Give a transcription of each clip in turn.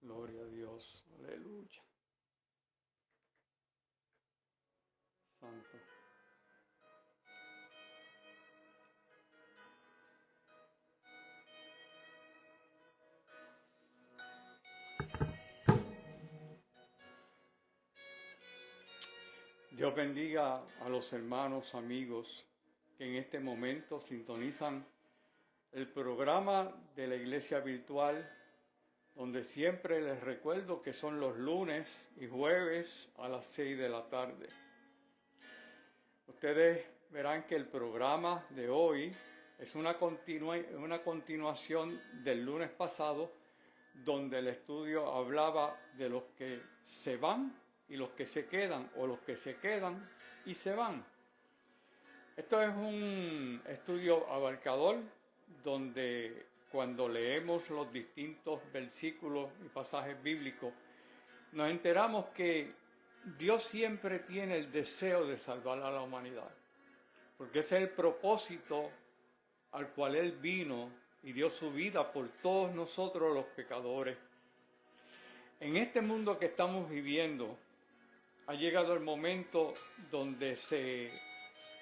Gloria a Dios. Aleluya. Santo. Dios bendiga a los hermanos, amigos que en este momento sintonizan el programa de la Iglesia Virtual, donde siempre les recuerdo que son los lunes y jueves a las 6 de la tarde. Ustedes verán que el programa de hoy es una continuación del lunes pasado, donde el estudio hablaba de los que se van y los que se quedan, o los que se quedan y se van. Esto es un estudio abarcador, donde cuando leemos los distintos versículos y pasajes bíblicos, nos enteramos que Dios siempre tiene el deseo de salvar a la humanidad, porque ese es el propósito al cual Él vino y dio su vida por todos nosotros los pecadores. En este mundo que estamos viviendo, ha llegado el momento donde se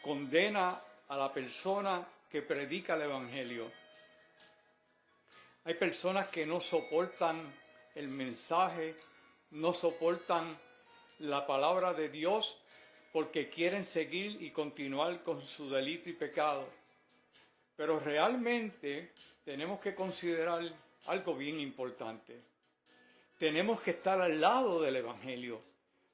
condena a la persona que predica el Evangelio. Hay personas que no soportan el mensaje, no soportan la palabra de Dios porque quieren seguir y continuar con su delito y pecado. Pero realmente tenemos que considerar algo bien importante. Tenemos que estar al lado del Evangelio.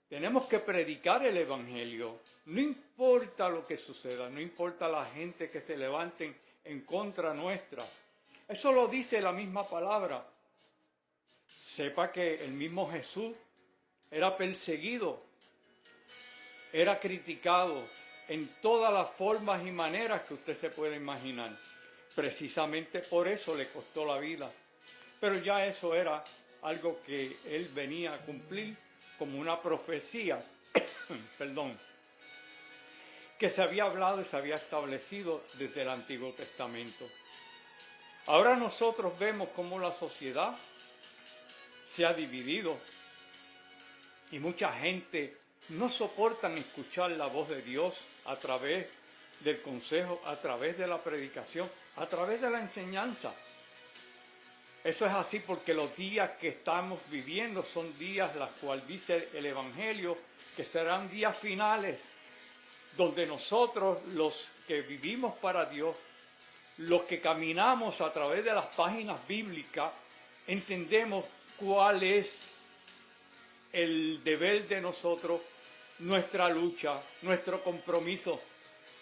Tenemos que predicar el Evangelio. No importa lo que suceda, no importa la gente que se levanten en contra nuestra. Eso lo dice la misma palabra. Sepa que el mismo Jesús era perseguido, era criticado en todas las formas y maneras que usted se puede imaginar. Precisamente por eso le costó la vida. Pero ya eso era algo que él venía a cumplir como una profecía, perdón, que se había hablado y se había establecido desde el Antiguo Testamento. Ahora nosotros vemos cómo la sociedad se ha dividido y mucha gente no soportan escuchar la voz de Dios a través del consejo, a través de la predicación, a través de la enseñanza. Eso es así porque los días que estamos viviendo son días los cuales dice el Evangelio que serán días finales, donde nosotros, los que vivimos para Dios, los que caminamos a través de las páginas bíblicas, entendemos cuál es el deber de nosotros, nuestra lucha, nuestro compromiso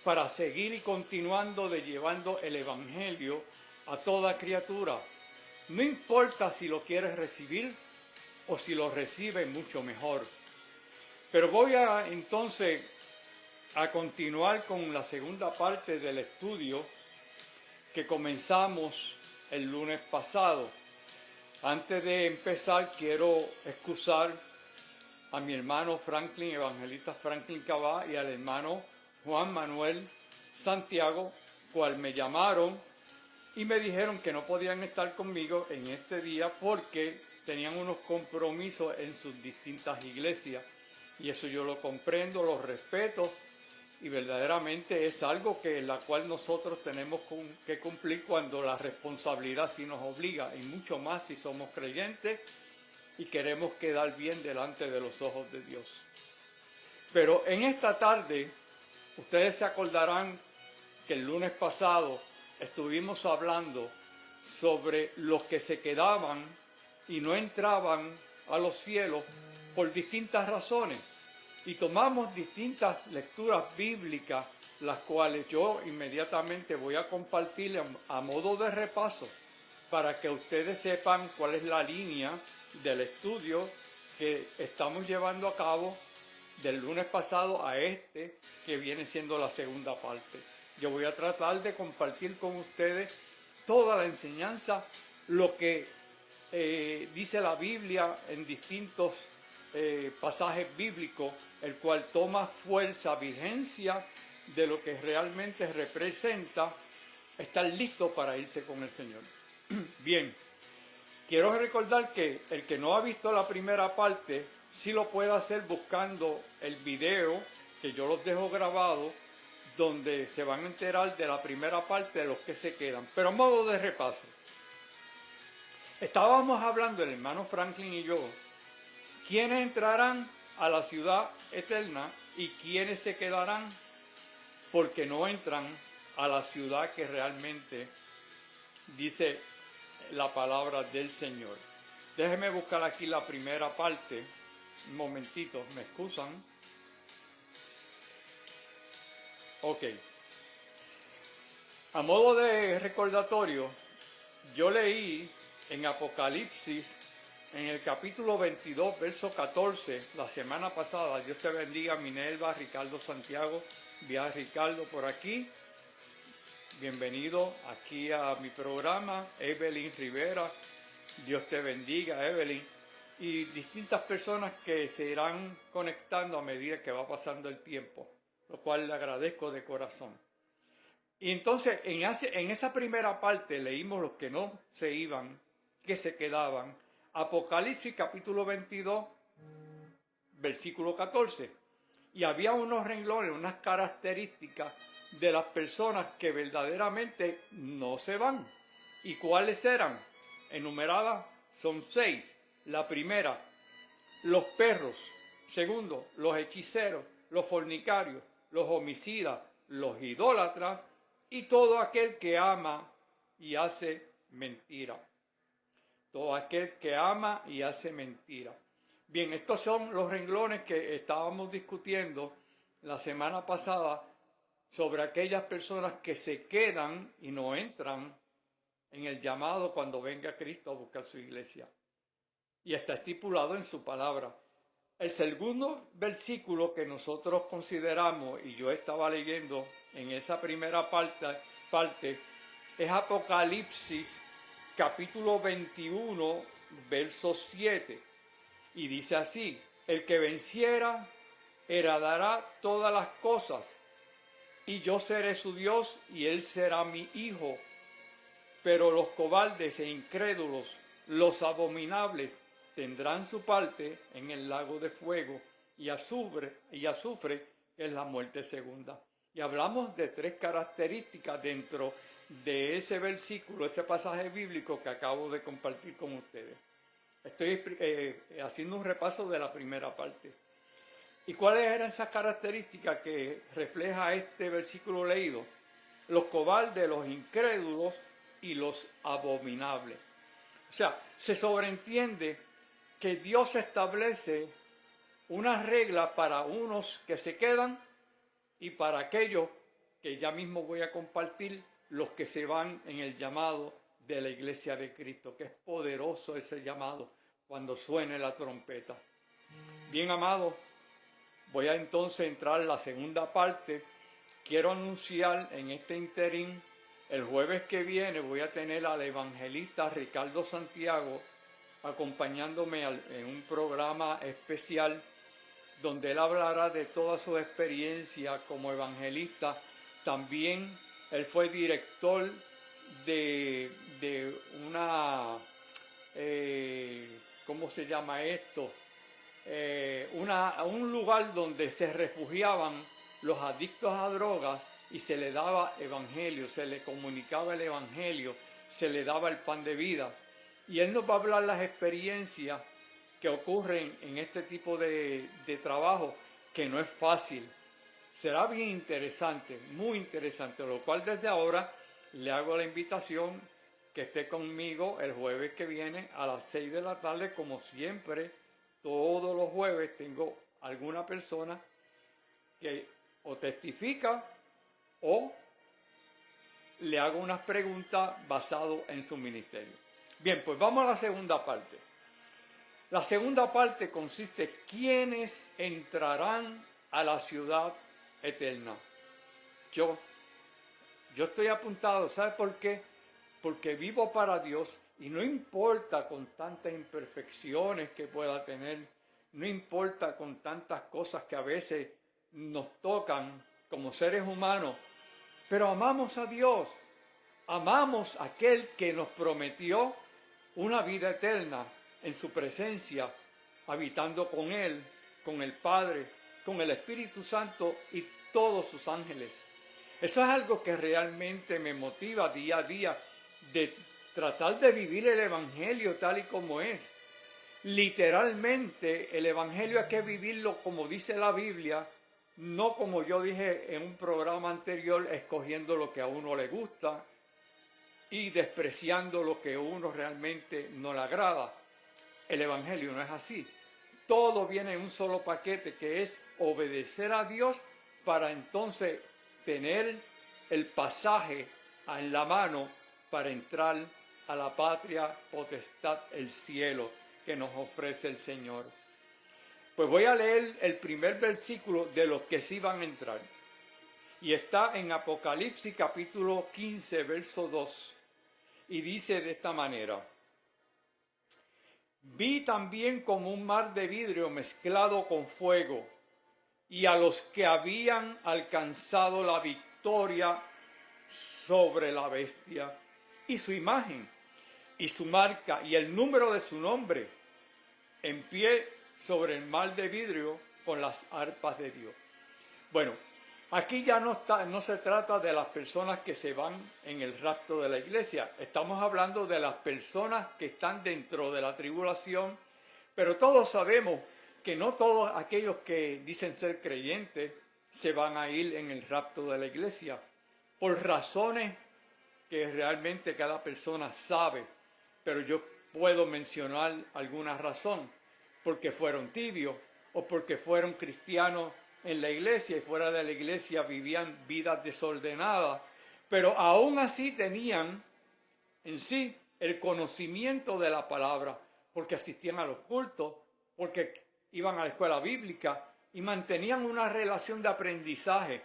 para seguir y continuando de llevando el Evangelio a toda criatura. No importa si lo quieres recibir o si lo recibes, mucho mejor. Pero voy entonces a continuar con la segunda parte del estudio que comenzamos el lunes pasado. Antes de empezar, quiero excusar a mi hermano Franklin, evangelista Franklin Cabá, y al hermano Juan Manuel Santiago, cual me llamaron y me dijeron que no podían estar conmigo en este día porque tenían unos compromisos en sus distintas iglesias. Y eso yo lo comprendo, lo respeto, y verdaderamente es algo que la cual nosotros tenemos que cumplir cuando la responsabilidad sí nos obliga, y mucho más si somos creyentes y queremos quedar bien delante de los ojos de Dios. Pero en esta tarde, ustedes se acordarán que el lunes pasado estuvimos hablando sobre los que se quedaban y no entraban a los cielos por distintas razones. Y tomamos distintas lecturas bíblicas, las cuales yo inmediatamente voy a compartir a modo de repaso para que ustedes sepan cuál es la línea del estudio que estamos llevando a cabo del lunes pasado a este, que viene siendo la segunda parte. Yo voy a tratar de compartir con ustedes toda la enseñanza, lo que dice la Biblia en distintos pasajes bíblicos, el cual toma fuerza, vigencia de lo que realmente representa estar listo para irse con el Señor. Bien, quiero recordar que el que no ha visto la primera parte, sí lo puede hacer buscando el video, que yo los dejo grabado, donde se van a enterar de la primera parte de los que se quedan. Pero a modo de repaso, estábamos hablando, el hermano Franklin y yo, quiénes entrarán a la ciudad eterna y quiénes se quedarán porque no entran a la ciudad que realmente dice la palabra del Señor. Déjenme buscar aquí la primera parte. Un momentito, ¿me excusan? Ok. A modo de recordatorio, yo leí en Apocalipsis, en el capítulo 22, verso 14, la semana pasada. Dios te bendiga, Minerva, Ricardo Santiago, vía Ricardo por aquí. Bienvenido aquí a mi programa, Evelyn Rivera. Dios te bendiga, Evelyn. Y distintas personas que se irán conectando a medida que va pasando el tiempo, lo cual le agradezco de corazón. Y entonces, en esa primera parte leímos los que no se iban, que se quedaban. Apocalipsis capítulo 22, versículo 14. Y había unos renglones, unas características de las personas que verdaderamente no se van. ¿Y cuáles eran? Enumeradas son 6. La primera, los perros. Segundo, los hechiceros, los fornicarios, los homicidas, los idólatras y todo aquel que ama y hace mentira. Todo aquel que ama y hace mentira. Bien, estos son los renglones que estábamos discutiendo la semana pasada sobre aquellas personas que se quedan y no entran en el llamado cuando venga Cristo a buscar su iglesia. Y está estipulado en su palabra. El segundo versículo que nosotros consideramos, y yo estaba leyendo en esa primera parte es Apocalipsis capítulo 21, verso 7. Y dice así: el que venciera heredará todas las cosas, y yo seré su Dios y él será mi hijo. Pero los cobardes e incrédulos, los abominables, tendrán su parte en el lago de fuego y azufre, que es la muerte segunda. Y hablamos de 3 características dentro de ese versículo, ese pasaje bíblico que acabo de compartir con ustedes. Estoy haciendo un repaso de la primera parte. ¿Y cuáles eran esas características que refleja este versículo leído? Los cobardes, los incrédulos y los abominables. O sea, se sobreentiende que Dios establece una regla para unos que se quedan y para aquellos que ya mismo voy a compartir, los que se van en el llamado de la iglesia de Cristo, que es poderoso ese llamado cuando suene la trompeta. Bien, amado, voy a entonces entrar en la segunda parte. Quiero anunciar en este interín, el jueves que viene voy a tener al evangelista Ricardo Santiago acompañándome en un programa especial donde él hablará de toda su experiencia como evangelista. También él fue director de una, ¿cómo se llama esto? Un lugar donde se refugiaban los adictos a drogas y se le daba evangelio, se le comunicaba el evangelio, se le daba el pan de vida. Y él nos va a hablar las experiencias que ocurren en este tipo de trabajo, que no es fácil. Será bien interesante, muy interesante, lo cual desde ahora le hago la invitación que esté conmigo el jueves que viene a las 6 de la tarde, como siempre. Todos los jueves tengo alguna persona que o testifica o le hago unas preguntas basadas en su ministerio. Bien, pues vamos a la segunda parte. La segunda parte consiste en quiénes entrarán a la ciudad eterna. Yo estoy apuntado, ¿sabe por qué? Porque vivo para Dios y no importa con tantas imperfecciones que pueda tener, no importa con tantas cosas que a veces nos tocan como seres humanos, pero amamos a Dios, amamos a aquel que nos prometió una vida eterna en su presencia, habitando con Él, con el Padre, con el Espíritu Santo y todos sus ángeles. Eso es algo que realmente me motiva día a día de tratar de vivir el Evangelio tal y como es. Literalmente, el Evangelio hay que vivirlo como dice la Biblia, no como yo dije en un programa anterior, escogiendo lo que a uno le gusta y despreciando lo que a uno realmente no le agrada. El Evangelio no es así. Todo viene en un solo paquete, que es obedecer a Dios para entonces tener el pasaje en la mano para entrar a la patria potestad, el cielo que nos ofrece el Señor. Pues voy a leer el primer versículo de los que sí van a entrar. Y está en Apocalipsis capítulo 15, verso 2. Y dice de esta manera: vi también como un mar de vidrio mezclado con fuego, y a los que habían alcanzado la victoria sobre la bestia y su imagen y su marca y el número de su nombre, en pie sobre el mar de vidrio con las arpas de Dios. Bueno, aquí ya no se trata de las personas que se van en el rapto de la iglesia. Estamos hablando de las personas que están dentro de la tribulación, pero todos sabemos que no todos aquellos que dicen ser creyentes se van a ir en el rapto de la iglesia, por razones que realmente cada persona sabe, pero yo puedo mencionar alguna razón, porque fueron tibios o porque fueron cristianos en la iglesia y fuera de la iglesia vivían vidas desordenadas, pero aún así tenían en sí el conocimiento de la palabra, porque asistían a los cultos, porque iban a la escuela bíblica y mantenían una relación de aprendizaje.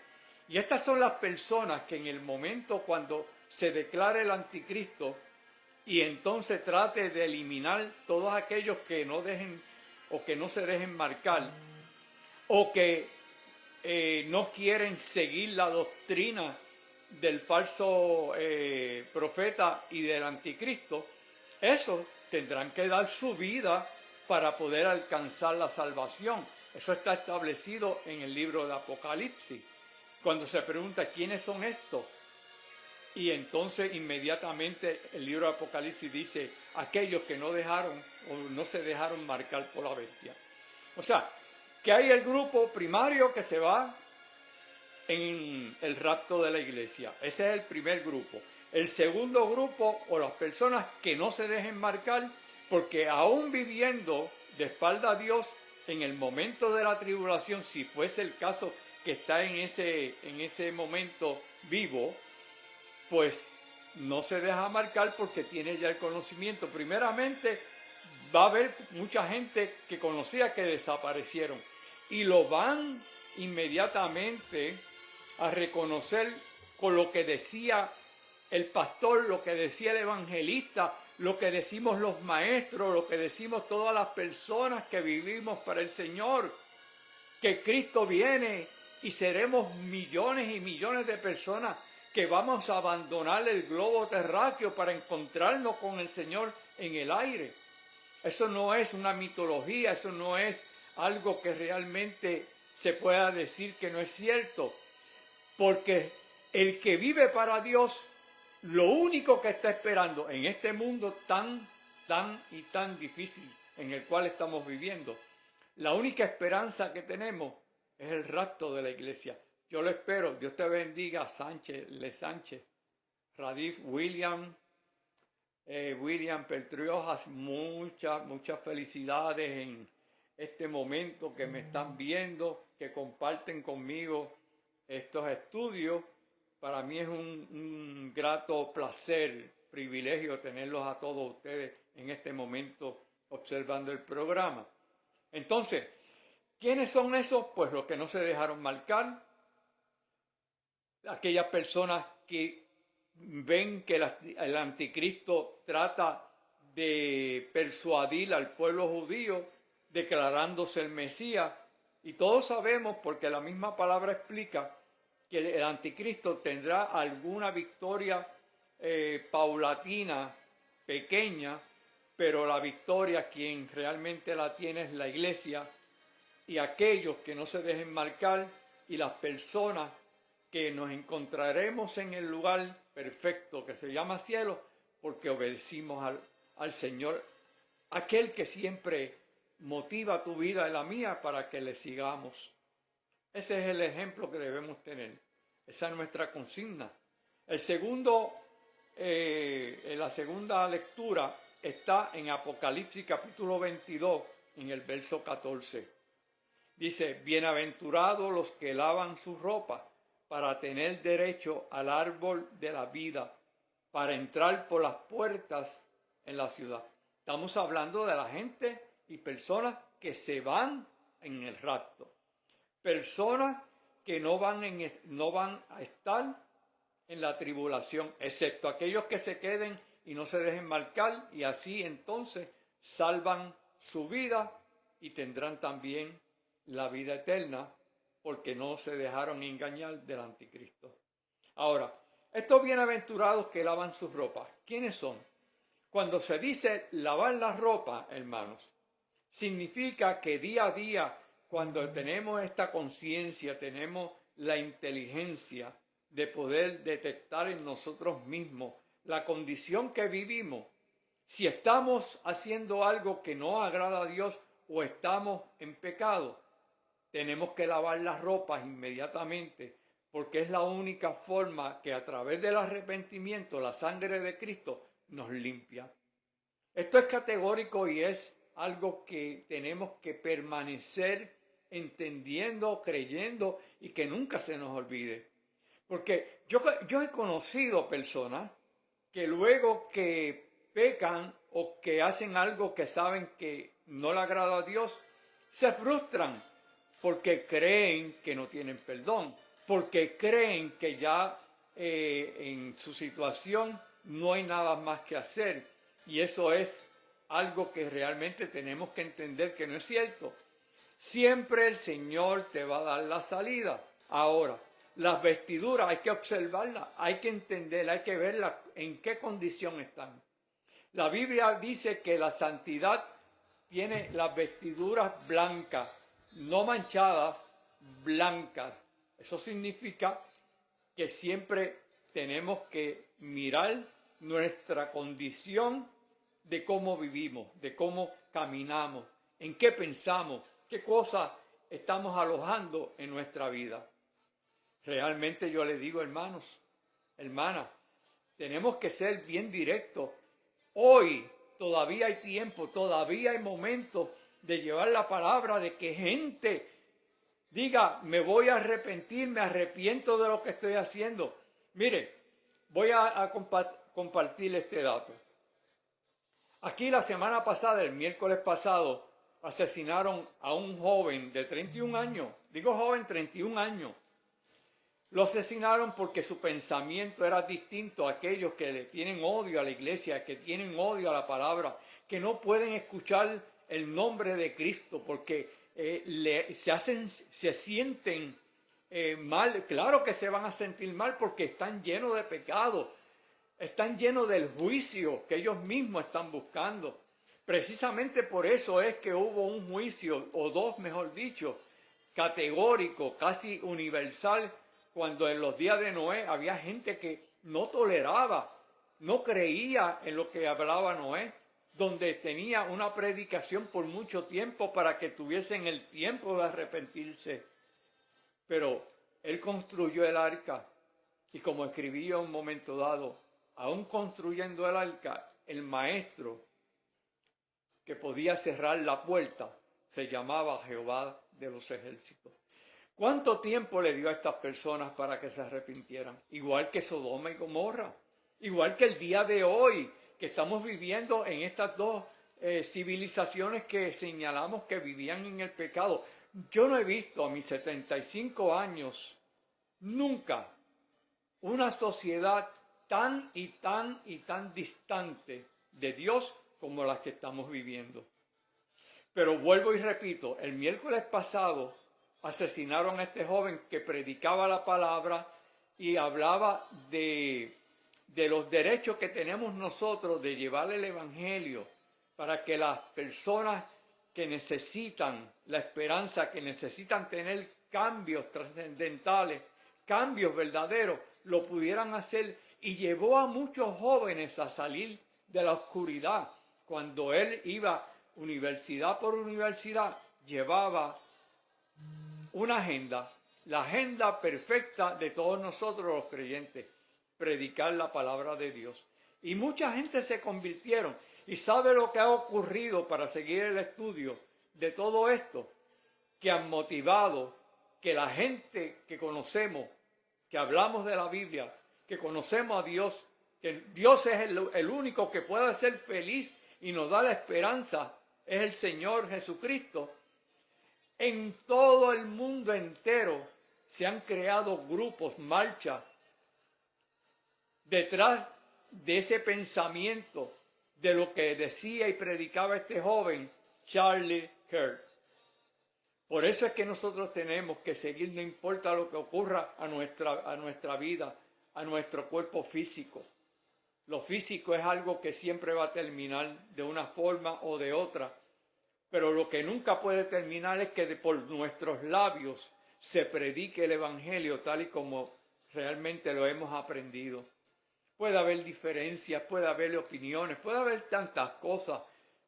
Y estas son las personas que en el momento cuando se declare el anticristo y entonces trate de eliminar todos aquellos que no dejen o que no se dejen marcar o que no quieren seguir la doctrina del falso profeta y del anticristo, esos tendrán que dar su vida para poder alcanzar la salvación. Eso está establecido en el libro de Apocalipsis. Cuando se pregunta quiénes son estos, y entonces inmediatamente el libro de Apocalipsis dice aquellos que no dejaron o no se dejaron marcar por la bestia. O sea, que hay el grupo primario que se va en el rapto de la iglesia. Ese es el primer grupo. El segundo grupo, o las personas que no se dejen marcar, porque aún viviendo de espalda a Dios en el momento de la tribulación, si fuese el caso que está en ese momento vivo, pues no se deja marcar porque tiene ya el conocimiento. Primeramente, va a haber mucha gente que conocía que desaparecieron y lo van inmediatamente a reconocer con lo que decía el pastor, lo que decía el evangelista, lo que decimos los maestros, lo que decimos todas las personas que vivimos para el Señor, que Cristo viene y seremos millones y millones de personas que vamos a abandonar el globo terráqueo para encontrarnos con el Señor en el aire. Eso no es una mitología, eso no es algo que realmente se pueda decir que no es cierto, porque el que vive para Dios, lo único que está esperando en este mundo tan difícil en el cual estamos viviendo, la única esperanza que tenemos es el rapto de la iglesia. Yo lo espero. Dios te bendiga, Sánchez, Radif, William Peltriojas, muchas felicidades en este momento que me están viendo, que comparten conmigo estos estudios. Para mí es un grato placer, privilegio tenerlos a todos ustedes en este momento observando el programa. Entonces, ¿quiénes son esos? Pues los que no se dejaron marcar, aquellas personas que ven que el anticristo trata de persuadir al pueblo judío declarándose el Mesías, y todos sabemos, porque la misma palabra explica, que el anticristo tendrá alguna victoria paulatina, pequeña, pero la victoria quien realmente la tiene es la iglesia y aquellos que no se dejen marcar y las personas que nos encontraremos en el lugar perfecto que se llama cielo porque obedecimos al Señor, aquel que siempre motiva tu vida y la mía para que le sigamos. Ese es el ejemplo que debemos tener. Esa es nuestra consigna. La segunda lectura está en Apocalipsis capítulo 22, en el verso 14. Dice, bienaventurados los que lavan su ropa para tener derecho al árbol de la vida, para entrar por las puertas en la ciudad. Estamos hablando de la gente y personas que se van en el rapto. Personas que no van a estar en la tribulación, excepto aquellos que se queden y no se dejen marcar, y así entonces salvan su vida y tendrán también la vida eterna, porque no se dejaron engañar del anticristo. Ahora, estos bienaventurados que lavan sus ropas, ¿quiénes son? Cuando se dice lavar la ropa, hermanos, significa que día a día, cuando tenemos esta conciencia, tenemos la inteligencia de poder detectar en nosotros mismos la condición que vivimos, si estamos haciendo algo que no agrada a Dios o estamos en pecado, tenemos que lavar las ropas inmediatamente, porque es la única forma que a través del arrepentimiento la sangre de Cristo nos limpia. Esto es categórico y es algo que tenemos que permanecer entendiendo, creyendo y que nunca se nos olvide. Porque yo he conocido personas que luego que pecan o que hacen algo que saben que no le agrada a Dios, se frustran porque creen que no tienen perdón, porque creen que ya en su situación no hay nada más que hacer. Y eso es algo que realmente tenemos que entender que no es cierto. Siempre el Señor te va a dar la salida. Ahora, las vestiduras hay que observarlas, hay que entenderlas, hay que verlas en qué condición están. La Biblia dice que la santidad tiene las vestiduras blancas, no manchadas, blancas. Eso significa que siempre tenemos que mirar nuestra condición de cómo vivimos, de cómo caminamos, en qué pensamos, qué cosas estamos alojando en nuestra vida. Realmente yo le digo, hermanos, hermanas, tenemos que ser bien directos. Hoy todavía hay tiempo, todavía hay momentos de llevar la palabra, de que gente diga, me voy a arrepentir, me arrepiento de lo que estoy haciendo. Mire, voy a compartir este dato. Aquí la semana pasada, el miércoles pasado, asesinaron a un joven de 31 años. Digo joven, 31 años. Lo asesinaron porque su pensamiento era distinto a aquellos que le tienen odio a la iglesia, que tienen odio a la palabra, que no pueden escuchar el nombre de Cristo porque se sienten mal. Claro que se van a sentir mal porque están llenos de pecado, están llenos del juicio que ellos mismos están buscando. Precisamente por eso es que hubo un juicio, o dos mejor dicho, categórico, casi universal, cuando en los días de Noé había gente que no toleraba, no creía en lo que hablaba Noé, donde tenía una predicación por mucho tiempo para que tuviesen el tiempo de arrepentirse. Pero él construyó el arca y como escribí yo en un momento dado, aún construyendo el arca, el maestro que podía cerrar la puerta se llamaba Jehová de los ejércitos. ¿Cuánto tiempo le dio a estas personas para que se arrepintieran? Igual que Sodoma y Gomorra, igual que el día de hoy que estamos viviendo en estas dos civilizaciones que señalamos que vivían en el pecado. Yo no he visto a mis 75 años nunca una sociedad tan distante de Dios como las que estamos viviendo. Pero vuelvo y repito, el miércoles pasado asesinaron a este joven que predicaba la palabra y hablaba de los derechos que tenemos nosotros de llevar el evangelio para que las personas que necesitan la esperanza, que necesitan tener cambios trascendentales, cambios verdaderos, lo pudieran hacer, y llevó a muchos jóvenes a salir de la oscuridad. Cuando él iba universidad por universidad, llevaba una agenda, la agenda perfecta de todos nosotros los creyentes, predicar la palabra de Dios. Y mucha gente se convirtieron. ¿Y sabe lo que ha ocurrido para seguir el estudio de todo esto? Que han motivado que la gente que conocemos, que hablamos de la Biblia, que conocemos a Dios, que Dios es el único que puede hacer feliz y nos da la esperanza, es el Señor Jesucristo. En todo el mundo entero se han creado grupos, marchas, detrás de ese pensamiento de lo que decía y predicaba este joven Charlie Kirk. Por eso es que nosotros tenemos que seguir, no importa lo que ocurra a nuestra vida, a nuestro cuerpo físico. Lo físico es algo que siempre va a terminar de una forma o de otra, pero lo que nunca puede terminar es que por nuestros labios se predique el Evangelio tal y como realmente lo hemos aprendido. Puede haber diferencias, puede haber opiniones, puede haber tantas cosas,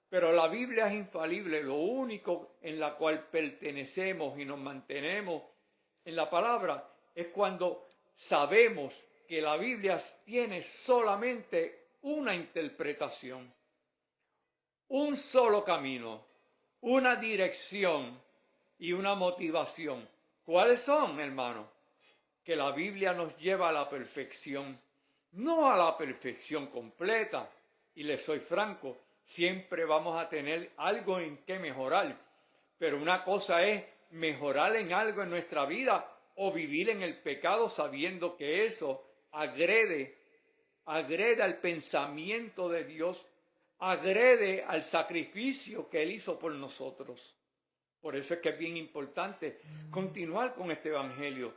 pero la Biblia es infalible. Lo único en la cual pertenecemos y nos mantenemos en la palabra es cuando sabemos que la Biblia tiene solamente una interpretación, un solo camino, una dirección y una motivación. ¿Cuáles son, hermanos? Que la Biblia nos lleva a la perfección, no a la perfección completa. Y les soy franco, siempre vamos a tener algo en que mejorar, pero una cosa es mejorar en algo en nuestra vida o vivir en el pecado sabiendo que eso agrede al pensamiento de Dios, agrede al sacrificio que Él hizo por nosotros. Por eso es que es bien importante continuar con este evangelio.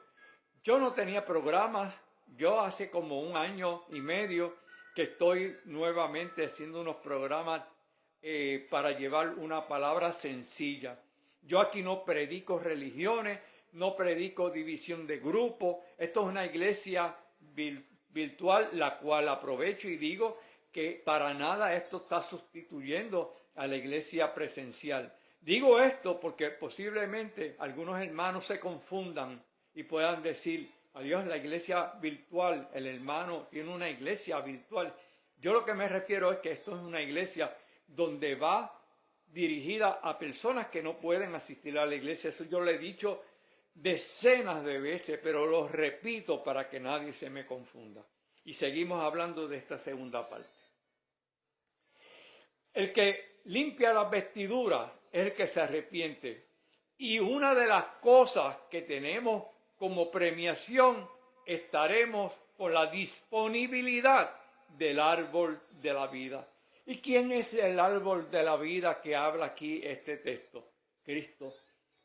Yo no tenía programas, yo hace como 1 año y medio que estoy nuevamente haciendo unos programas para llevar una palabra sencilla. Yo aquí no predico religiones, no predico división de grupos. Esto es una iglesia virtual, la cual aprovecho y digo que para nada esto está sustituyendo a la iglesia presencial. Digo esto porque posiblemente algunos hermanos se confundan y puedan decir, adiós, la iglesia virtual, el hermano tiene una iglesia virtual. Yo lo que me refiero es que esto es una iglesia donde va dirigida a personas que no pueden asistir a la iglesia. Eso yo lo he dicho decenas de veces, pero lo repito para que nadie se me confunda. Y seguimos hablando de esta segunda parte. El que limpia las vestiduras es el que se arrepiente. Y una de las cosas que tenemos como premiación, estaremos con la disponibilidad del árbol de la vida. ¿Y quién es el árbol de la vida que habla aquí este texto? Cristo.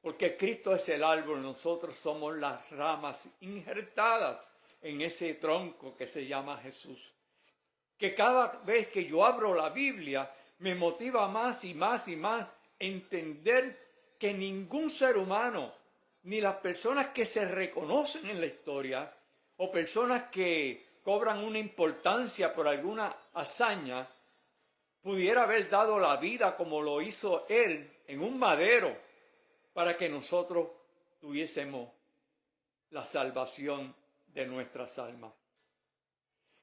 Porque Cristo es el árbol, nosotros somos las ramas injertadas en ese tronco que se llama Jesús. Que cada vez que yo abro la Biblia, me motiva más y más y más entender que ningún ser humano, ni las personas que se reconocen en la historia, o personas que cobran una importancia por alguna hazaña, pudiera haber dado la vida como lo hizo Él en un madero, para que nosotros tuviésemos la salvación de nuestras almas.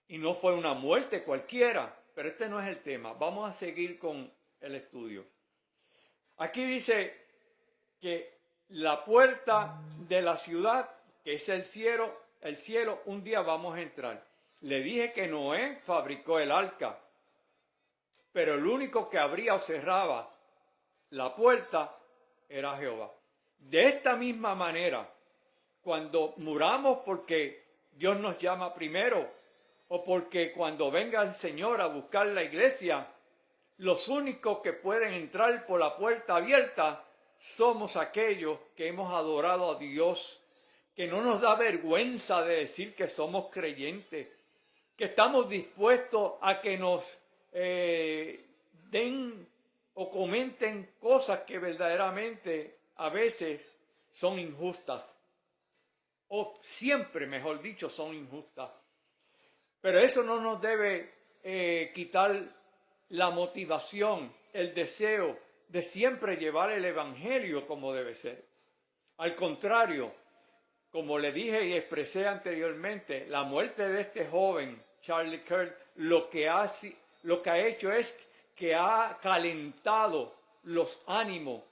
Y no fue una muerte cualquiera, pero este no es el tema. Vamos a seguir con el estudio. Aquí dice que la puerta de la ciudad, que es el cielo, un día vamos a entrar. Le dije que Noé fabricó el arca, pero el único que abría o cerraba la puerta era Jehová. De esta misma manera, cuando muramos porque Dios nos llama primero, o porque cuando venga el Señor a buscar la iglesia, los únicos que pueden entrar por la puerta abierta somos aquellos que hemos adorado a Dios, que no nos da vergüenza de decir que somos creyentes, que estamos dispuestos a que nos den o comenten cosas que verdaderamente a veces son injustas, o siempre, mejor dicho, son injustas. Pero eso no nos debe quitar la motivación, el deseo de siempre llevar el evangelio como debe ser. Al contrario, como le dije y expresé anteriormente, la muerte de este joven, Charlie Kirk, lo que ha hecho es que ha calentado los ánimos,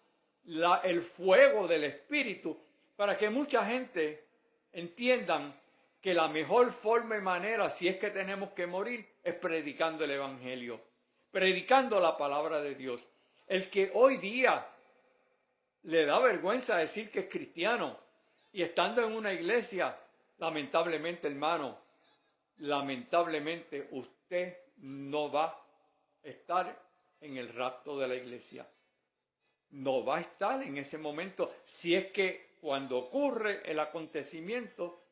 el fuego del espíritu, para que mucha gente entiendan que la mejor forma y manera, si es que tenemos que morir, es predicando el evangelio, predicando la palabra de Dios. El que hoy día le da vergüenza decir que es cristiano y estando en una iglesia, lamentablemente, hermano, lamentablemente usted no va a estar en el rapto de la iglesia. No va a estar en ese momento si es que cuando ocurre el acontecimiento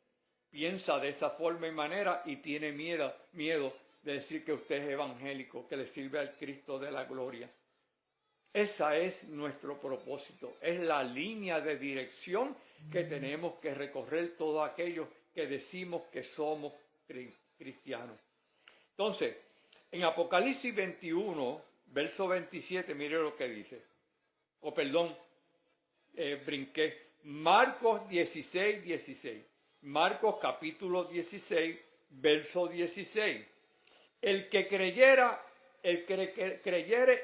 piensa de esa forma y manera y tiene miedo de decir que usted es evangélico, que le sirve al Cristo de la gloria. Ese es nuestro propósito, es la línea de dirección que tenemos que recorrer todos aquellos que decimos que somos cristianos. Entonces, en Apocalipsis 21, verso 27, mire lo que dice. Brinqué. Marcos 16, 16. Marcos capítulo 16, verso 16. El que creyere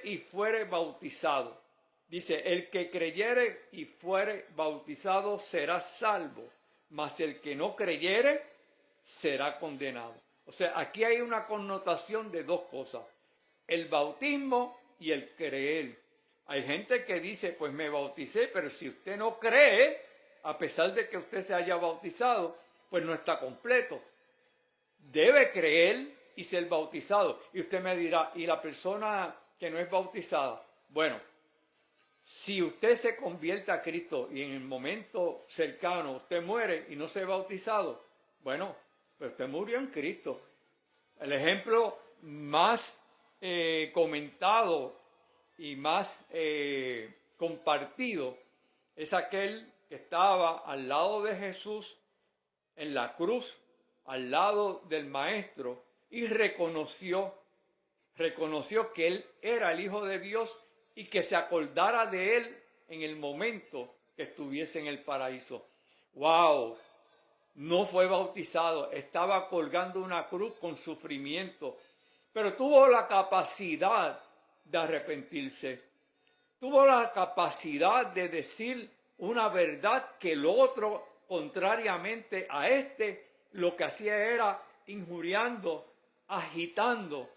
y fuere bautizado. Dice, el que creyere y fuere bautizado será salvo, mas el que no creyere será condenado. O sea, aquí hay una connotación de dos cosas, el bautismo y el creer. Hay gente que dice, pues me bauticé, pero si usted no cree, a pesar de que usted se haya bautizado, pues no está completo. Debe creer y ser bautizado. Y usted me dirá, ¿y la persona que no es bautizada? Bueno, si usted se convierte a Cristo y en el momento cercano usted muere y no se ha bautizado, bueno, pues usted murió en Cristo. El ejemplo más comentado y más compartido es aquel que estaba al lado de Jesús en la cruz, al lado del Maestro, y reconoció que él era el Hijo de Dios y que se acordara de él en el momento que estuviese en el paraíso. ¡Wow! No fue bautizado, estaba colgando una cruz con sufrimiento, pero tuvo la capacidad de arrepentirse. Tuvo la capacidad de decir una verdad que el otro, contrariamente a este, lo que hacía era injuriando, agitando.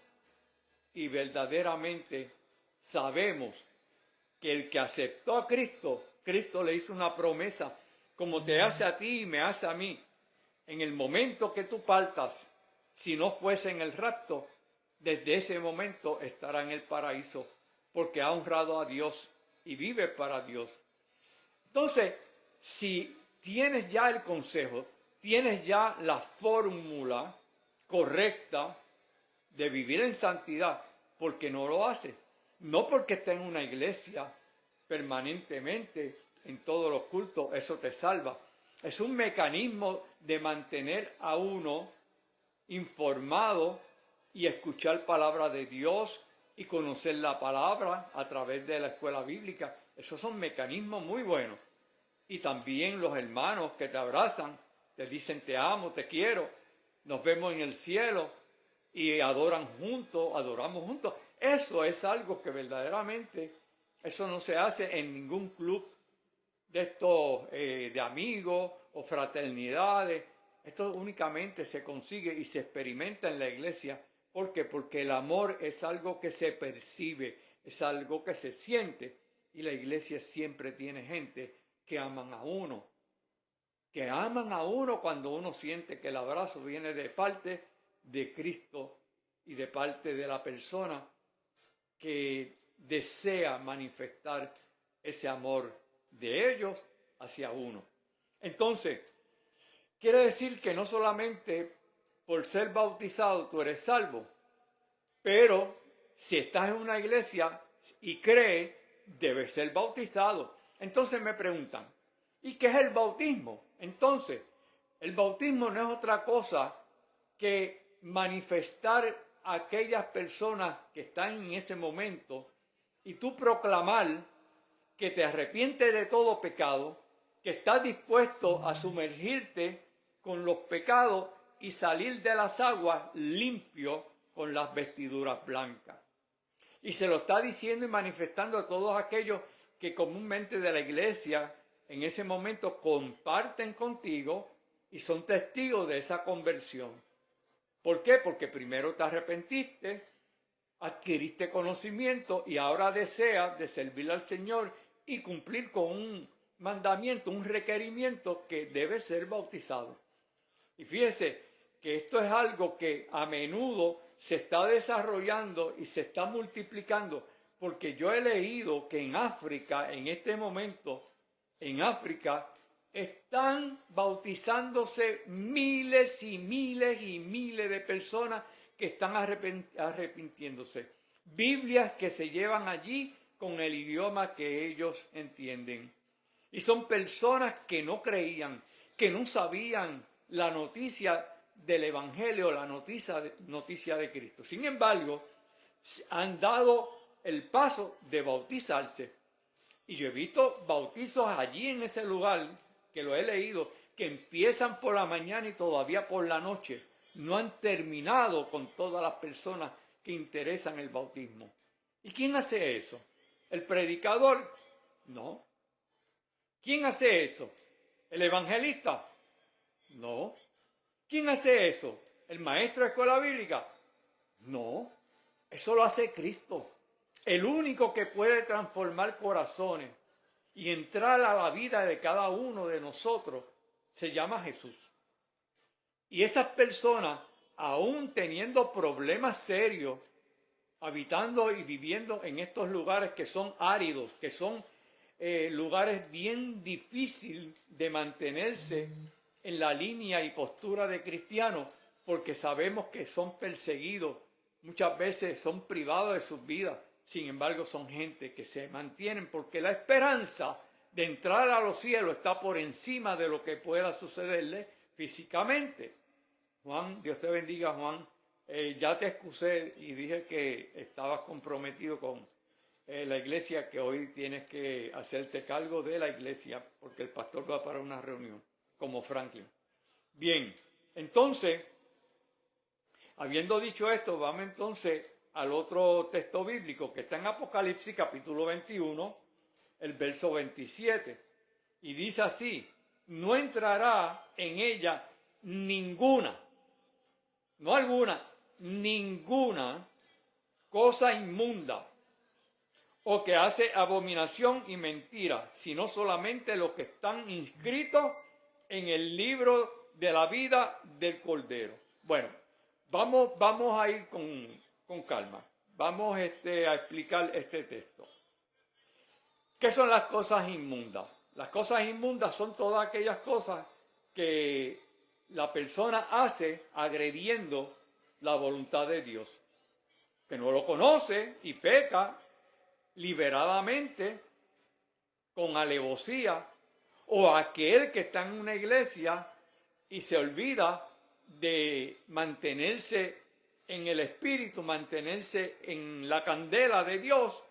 Y verdaderamente sabemos que el que aceptó a Cristo, Cristo le hizo una promesa, como te hace a ti y me hace a mí. En el momento que tú partas, si no fuese en el rapto, desde ese momento estará en el paraíso, porque ha honrado a Dios y vive para Dios. Entonces, si tienes ya el consejo, tienes ya la fórmula correcta de vivir en santidad, ¿por qué no lo haces? No porque estés en una iglesia permanentemente en todos los cultos, eso te salva. Es un mecanismo de mantener a uno informado y escuchar palabra de Dios y conocer la palabra a través de la escuela bíblica. Esos son mecanismos muy buenos. Y también los hermanos que te abrazan, te dicen te amo, te quiero, nos vemos en el cielo y adoramos juntos. Eso es algo que verdaderamente, eso no se hace en ningún club de estos de amigos o fraternidades. Esto únicamente se consigue y se experimenta en la iglesia. ¿Por qué? Porque el amor es algo que se percibe, es algo que se siente. Y la iglesia siempre tiene gente que aman a uno. Que aman a uno cuando uno siente que el abrazo viene de parte de Cristo y de parte de la persona que desea manifestar ese amor de ellos hacia uno. Entonces, quiere decir que no solamente por ser bautizado tú eres salvo, pero si estás en una iglesia, y cree, debe ser bautizado. Entonces me preguntan, ¿y qué es el bautismo? Entonces, el bautismo no es otra cosa que manifestar a aquellas personas que están en ese momento y tú proclamar que te arrepientes de todo pecado, que estás dispuesto a sumergirte con los pecados y salir de las aguas limpio con las vestiduras blancas. Y se lo está diciendo y manifestando a todos aquellos que comúnmente de la iglesia en ese momento comparten contigo y son testigos de esa conversión. ¿Por qué? Porque primero te arrepentiste, adquiriste conocimiento y ahora deseas de servir al Señor y cumplir con un mandamiento, un requerimiento que debe ser bautizado. Y fíjese que esto es algo que a menudo se está desarrollando y se está multiplicando, porque yo he leído que en África, en este momento, en África, están bautizándose miles y miles y miles de personas que están arrepintiéndose. Biblias que se llevan allí con el idioma que ellos entienden. Y son personas que no creían, que no sabían la noticia del Evangelio, la noticia de Cristo. Sin embargo, han dado el paso de bautizarse. Y yo he visto bautizos allí en ese lugar, que lo he leído, que empiezan por la mañana y todavía por la noche. No han terminado con todas las personas que interesan el bautismo. ¿Y quién hace eso? ¿El predicador? No. ¿Quién hace eso? ¿El evangelista? No. ¿Quién hace eso? ¿El maestro de escuela bíblica? No. Eso lo hace Cristo. El único que puede transformar corazones y entrar a la vida de cada uno de nosotros se llama Jesús. Y esas personas, aún teniendo problemas serios, habitando y viviendo en estos lugares que son áridos, que son lugares bien difíciles de mantenerse en la línea y postura de cristianos, porque sabemos que son perseguidos, muchas veces son privados de sus vidas. Sin embargo, son gente que se mantienen porque la esperanza de entrar a los cielos está por encima de lo que pueda sucederle físicamente. Juan, Dios te bendiga, Juan. Ya te excusé y dije que estabas comprometido con la iglesia, que hoy tienes que hacerte cargo de la iglesia porque el pastor va para una reunión, como Franklin. Bien, entonces, habiendo dicho esto, vamos entonces al otro texto bíblico que está en Apocalipsis capítulo 21, el verso 27. Y dice así: no entrará en ella ninguna, no alguna, ninguna cosa inmunda o que hace abominación y mentira, sino solamente los que están inscritos en el libro de la vida del Cordero. Bueno, vamos a ir con calma. Vamos a explicar este texto. ¿Qué son las cosas inmundas? Las cosas inmundas son todas aquellas cosas que la persona hace agrediendo la voluntad de Dios, que no lo conoce y peca liberadamente, con alevosía, o aquel que está en una iglesia y se olvida de mantenerse en el espíritu, mantenerse en la candela de Dios,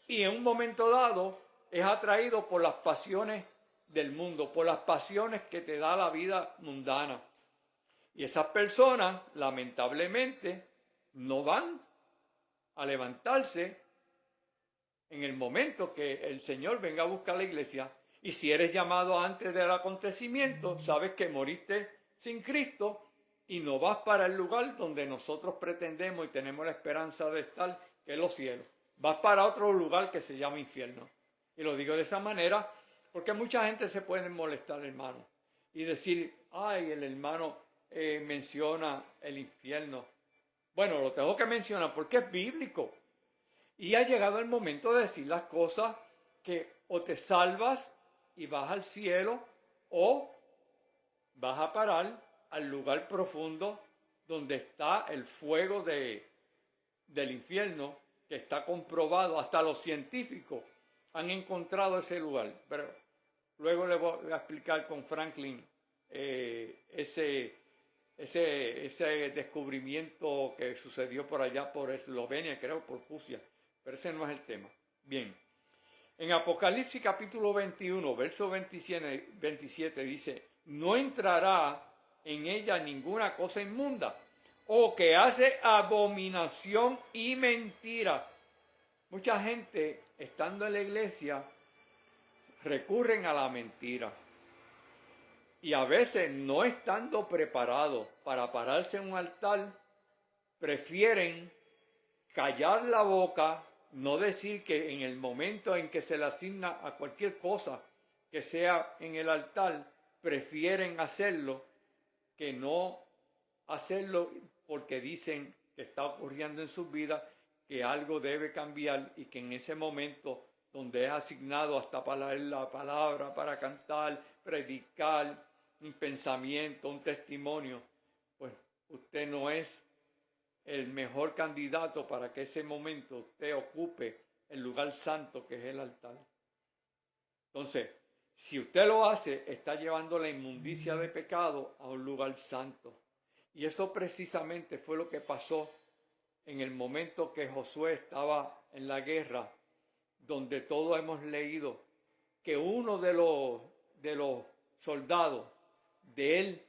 y en un momento dado es atraído por las pasiones del mundo, por las pasiones que te da la vida mundana. Y esas personas, lamentablemente, no van a levantarse en el momento que el Señor venga a buscar la iglesia. Y si eres llamado antes del acontecimiento, sabes que moriste sin Cristo y no vas para el lugar donde nosotros pretendemos y tenemos la esperanza de estar, que es los cielos. Vas para otro lugar que se llama infierno. Y lo digo de esa manera porque mucha gente se puede molestar, hermano, y decir: ay, el hermano menciona el infierno. Bueno, lo tengo que mencionar porque es bíblico. Y ha llegado el momento de decir las cosas, que o te salvas y vas al cielo, o vas a parar al lugar profundo donde está el fuego del infierno, que está comprobado, hasta los científicos han encontrado ese lugar. Pero luego le voy a explicar con Franklin ese descubrimiento que sucedió por allá, por Eslovenia, creo, por Rusia. Pero ese no es el tema. Bien. En Apocalipsis capítulo 21, verso 27 dice, no entrará en ella ninguna cosa inmunda o que hace abominación y mentira. Mucha gente, estando en la iglesia, recurren a la mentira. Y a veces, no estando preparados para pararse en un altar, prefieren callar la boca, no decir que en el momento en que se le asigna a cualquier cosa que sea en el altar, prefieren hacerlo que no hacerlo porque dicen que está ocurriendo en sus vidas, que algo debe cambiar y que en ese momento donde es asignado hasta para leer la palabra, para cantar, predicar, un pensamiento, un testimonio, pues usted no es el mejor candidato para que ese momento usted ocupe el lugar santo que es el altar. Entonces, si usted lo hace, está llevando la inmundicia de pecado a un lugar santo. Y eso precisamente fue lo que pasó en el momento que Josué estaba en la guerra, donde todos hemos leído que uno de los soldados de él,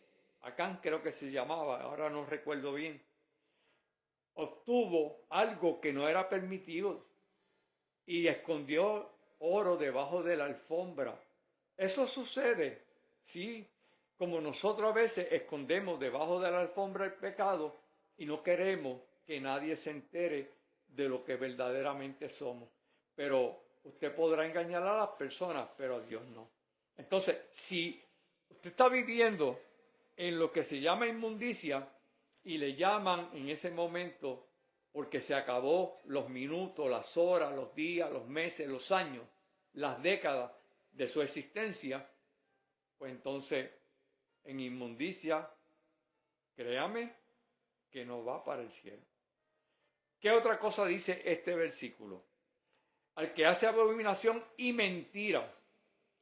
Acán creo que se llamaba, ahora no recuerdo bien, obtuvo algo que no era permitido y escondió oro debajo de la alfombra. Eso sucede, sí, como nosotros a veces escondemos debajo de la alfombra el pecado y no queremos que nadie se entere de lo que verdaderamente somos. Pero usted podrá engañar a las personas, pero a Dios no. Entonces, si usted está viviendo en lo que se llama inmundicia y le llaman en ese momento porque se acabó los minutos, las horas, los días, los meses, los años, las décadas de su existencia, pues entonces en inmundicia, créame que no va para el cielo. ¿Qué otra cosa dice este versículo? Al que hace abominación y mentira,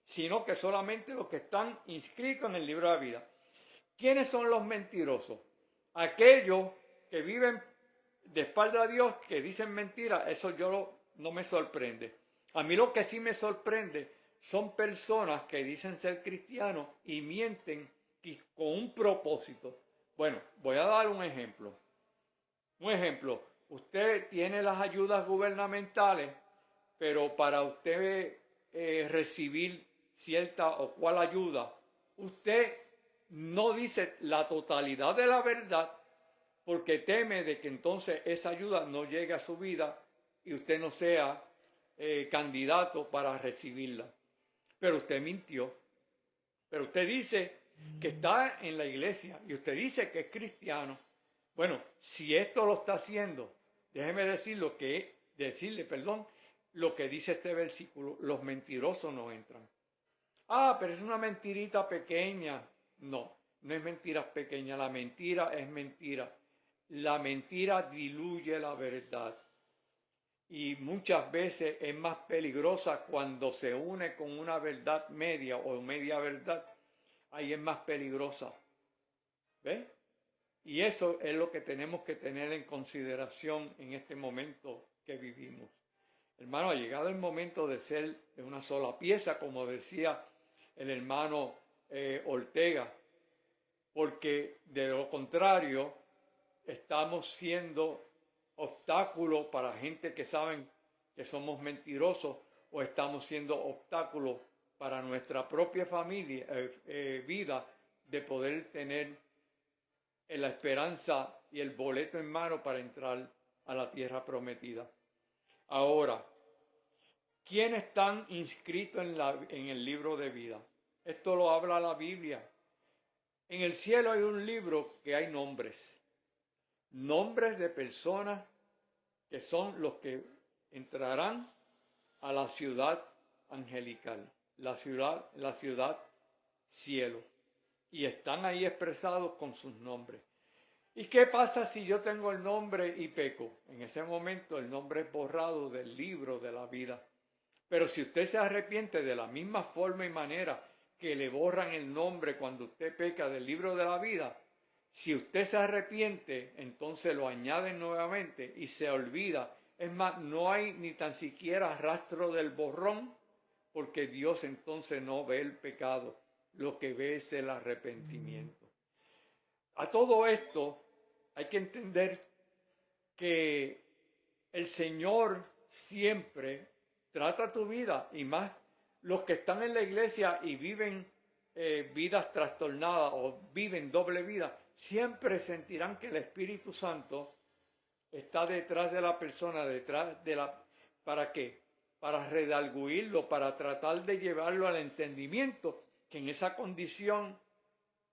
sino que solamente los que están inscritos en el libro de la vida. ¿Quiénes son los mentirosos? Aquellos que viven de espalda a Dios, que dicen mentiras. Eso no me sorprende. A mí lo que sí me sorprende son personas que dicen ser cristianos y mienten con un propósito. Bueno, voy a dar un ejemplo. Usted tiene las ayudas gubernamentales, pero para usted recibir cierta o cual ayuda, usted no dice la totalidad de la verdad porque teme de que entonces esa ayuda no llegue a su vida y usted no sea candidato para recibirla. Pero usted mintió. Pero usted dice que está en la iglesia y usted dice que es cristiano. Bueno, si esto lo está haciendo, déjeme decirle lo que dice este versículo: los mentirosos no entran. Ah, pero es una mentirita pequeña. No, no es mentira pequeña, la mentira es mentira. La mentira diluye la verdad. Y muchas veces es más peligrosa cuando se une con una verdad media o media verdad. Ahí es más peligrosa. ¿Ve? Y eso es lo que tenemos que tener en consideración en este momento que vivimos. Hermano, ha llegado el momento de ser de una sola pieza, como decía el hermano Ortega, porque de lo contrario estamos siendo obstáculos para gente que saben que somos mentirosos, o estamos siendo obstáculos para nuestra propia familia, vida, de poder tener la esperanza y el boleto en mano para entrar a la tierra prometida. Ahora, ¿quiénes están inscritos en el libro de vida? Esto lo habla la Biblia. En el cielo hay un libro que hay nombres de personas que son los que entrarán a la ciudad angelical, la ciudad cielo, y están ahí expresados con sus nombres. ¿Y qué pasa si yo tengo el nombre y peco? En ese momento el nombre es borrado del libro de la vida. Pero si usted se arrepiente de la misma forma y manera que le borran el nombre cuando usted peca del libro de la vida, si usted se arrepiente, entonces lo añaden nuevamente y se olvida. Es más, no hay ni tan siquiera rastro del borrón, porque Dios entonces no ve el pecado, lo que ve es el arrepentimiento. A todo esto hay que entender que el Señor siempre trata tu vida, y más los que están en la iglesia y viven vidas trastornadas o viven doble vida, siempre sentirán que el Espíritu Santo está detrás de la persona, ¿para qué? Para redarguirlo, para tratar de llevarlo al entendimiento, que en esa condición,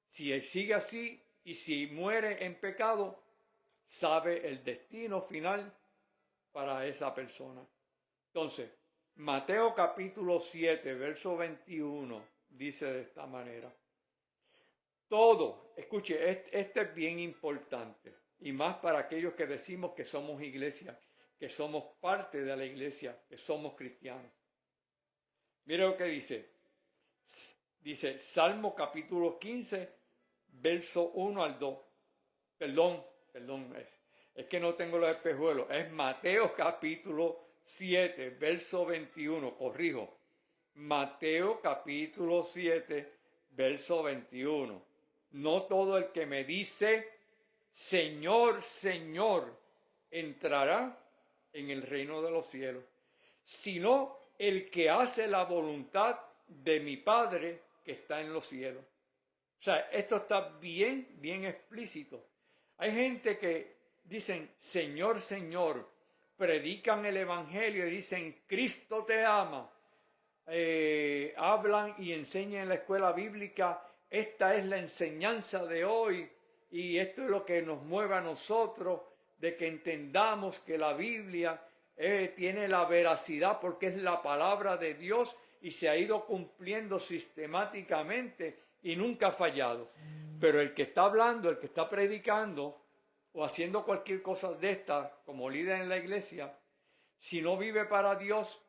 si él sigue así y si muere en pecado, sabe el destino final para esa persona. Entonces, Mateo capítulo 7, verso 21, dice de esta manera. Todo, escuche, este es bien importante, y más para aquellos que decimos que somos iglesia, que somos parte de la iglesia, que somos cristianos. Mire lo que dice. Dice Salmo capítulo 15, verso 1 al 2. Perdón, es que no tengo los espejuelos. Es Mateo capítulo 7, verso 21, corrijo. Mateo capítulo 7, verso 21. No todo el que me dice, Señor, Señor, entrará en el reino de los cielos, sino el que hace la voluntad de mi Padre que está en los cielos. O sea, esto está bien, bien explícito. Hay gente que dicen, Señor, Señor, predican el Evangelio y dicen, Cristo te ama. Hablan y enseñan en la escuela bíblica, esta es la enseñanza de hoy y esto es lo que nos mueve a nosotros, de que entendamos que la Biblia tiene la veracidad porque es la palabra de Dios y se ha ido cumpliendo sistemáticamente y nunca ha fallado. Pero el que está hablando, el que está predicando o haciendo cualquier cosa de esta como líder en la iglesia, si no vive para Dios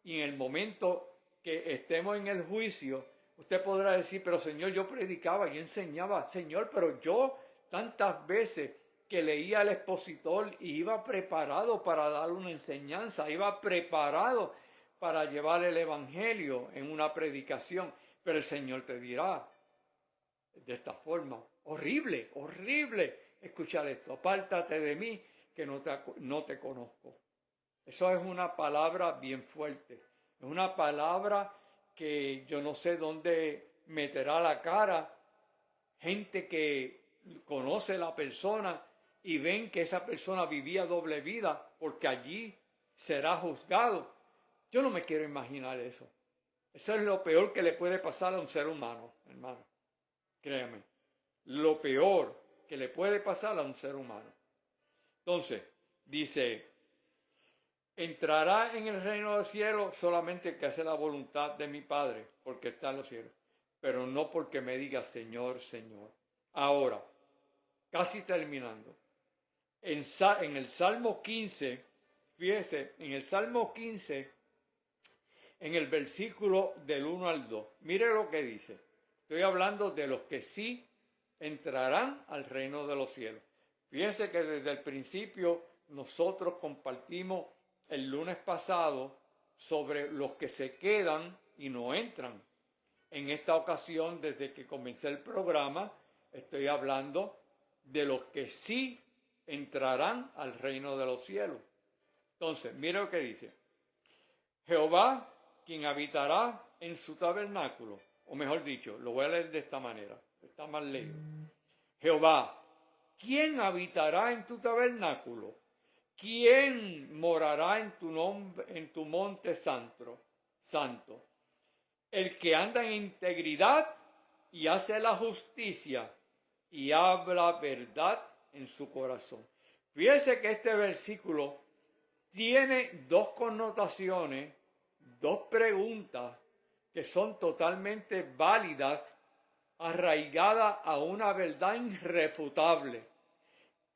y en el momento que estemos en el juicio, usted podrá decir, pero Señor, yo predicaba y enseñaba. Señor, pero yo tantas veces que leía al expositor y iba preparado para dar una enseñanza, iba preparado para llevar el evangelio en una predicación, pero el Señor te dirá de esta forma, horrible, horrible escuchar esto, apártate de mí que no te conozco. Eso es una palabra bien fuerte, es una palabra que yo no sé dónde meterá la cara gente que conoce a la persona y ven que esa persona vivía doble vida porque allí será juzgado. Yo no me quiero imaginar eso. Eso es lo peor que le puede pasar a un ser humano, hermano. Créame. Lo peor que le puede pasar a un ser humano. Entonces, dice, entrará en el reino del cielo solamente el que hace la voluntad de mi Padre, porque está en los cielos, pero no porque me diga Señor, Señor. Ahora, casi terminando, en el Salmo 15, fíjese, en el Salmo 15, en el versículo del 1 al 2, mire lo que dice. Estoy hablando de los que sí entrarán al reino de los cielos. Fíjense que desde el principio nosotros compartimos el lunes pasado sobre los que se quedan y no entran. En esta ocasión, desde que comencé el programa, estoy hablando de los que sí entrarán al reino de los cielos. Entonces, mire lo que dice. Jehová, quien habitará en su tabernáculo, o mejor dicho, lo voy a leer de esta manera, está mal leído. Jehová, ¿quién habitará en tu tabernáculo? ¿Quién morará en tu monte santo? El que anda en integridad y hace la justicia y habla verdad en su corazón. Fíjese que este versículo tiene dos connotaciones, dos preguntas que son totalmente válidas, arraigadas a una verdad irrefutable.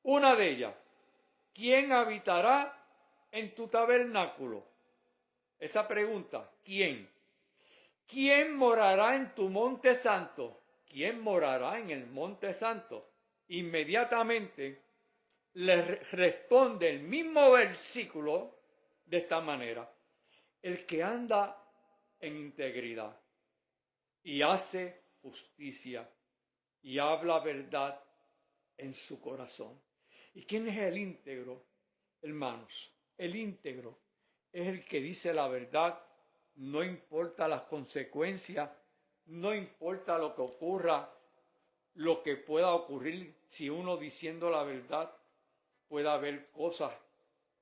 Una de ellas, ¿quién habitará en tu tabernáculo? Esa pregunta, ¿quién? ¿Quién morará en tu monte santo? ¿Quién morará en el monte santo? Inmediatamente le responde el mismo versículo de esta manera: el que anda en integridad y hace justicia y habla verdad en su corazón. ¿Y quién es el íntegro, hermanos? El íntegro es el que dice la verdad, no importa las consecuencias, no importa lo que ocurra, lo que pueda ocurrir. Si uno diciendo la verdad puede haber cosas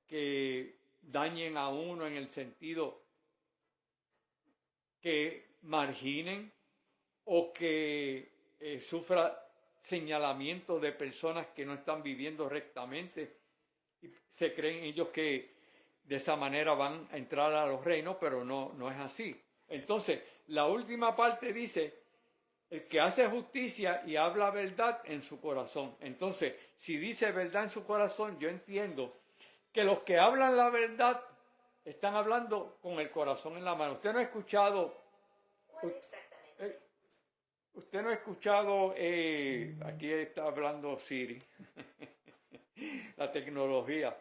que dañen a uno en el sentido que marginen o que sufra señalamiento de personas que no están viviendo rectamente y se creen ellos que de esa manera van a entrar a los reinos, pero no es así. Entonces, la última parte dice, el que hace justicia y habla verdad en su corazón. Entonces, si dice verdad en su corazón, yo entiendo que los que hablan la verdad están hablando con el corazón en la mano. Usted no ha escuchado... ¿Cuál exactamente? Usted no ha escuchado, aquí está hablando Siri, la tecnología.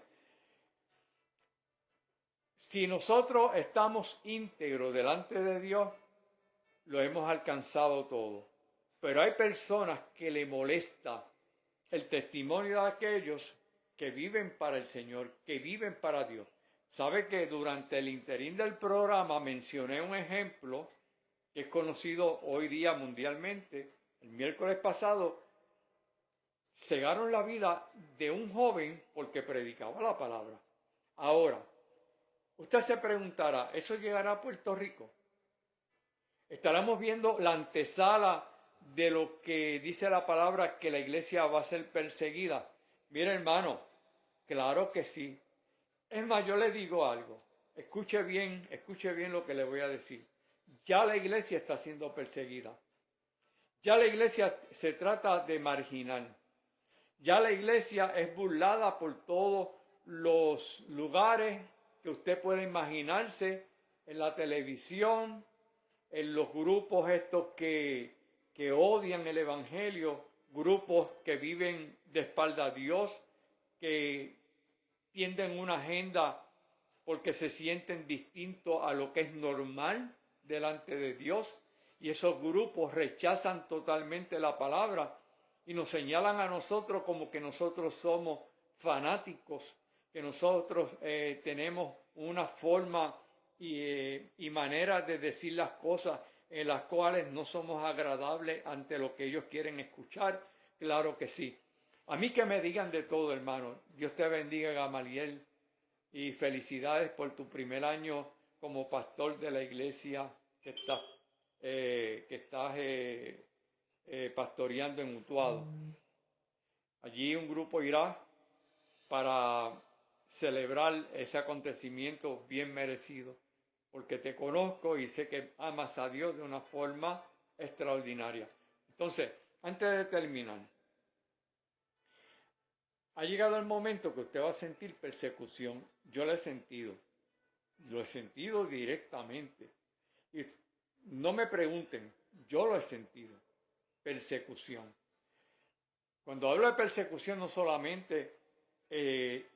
Si nosotros estamos íntegros delante de Dios, lo hemos alcanzado todo. Pero hay personas que le molesta el testimonio de aquellos que viven para el Señor, que viven para Dios. ¿Sabe que durante el interín del programa mencioné un ejemplo que es conocido hoy día mundialmente? El miércoles pasado cegaron la vida de un joven porque predicaba la palabra. Ahora, usted se preguntará, ¿eso llegará a Puerto Rico? Estaremos viendo la antesala de lo que dice la palabra, que la iglesia va a ser perseguida. Mire, hermano, claro que sí. Es más, yo le digo algo. Escuche bien lo que le voy a decir. Ya la iglesia está siendo perseguida. Ya la iglesia se trata de marginal. Ya la iglesia es burlada por todos los lugares que usted puede imaginarse, en la televisión, en los grupos estos que odian el evangelio, grupos que viven de espalda a Dios, que tienden una agenda porque se sienten distintos a lo que es normal delante de Dios, y esos grupos rechazan totalmente la palabra y nos señalan a nosotros como que nosotros somos fanáticos, que nosotros tenemos una forma y manera de decir las cosas en las cuales no somos agradables ante lo que ellos quieren escuchar. Claro que sí. A mí que me digan de todo, hermano. Dios te bendiga, Gamaliel, y felicidades por tu primer año como pastor de la iglesia que estás pastoreando en Utuado. Allí un grupo irá para celebrar ese acontecimiento bien merecido, porque te conozco y sé que amas a Dios de una forma extraordinaria. Entonces, antes de terminar, ha llegado el momento que usted va a sentir persecución. Yo lo he sentido directamente. Y no me pregunten, yo lo he sentido, persecución. Cuando hablo de persecución no solamente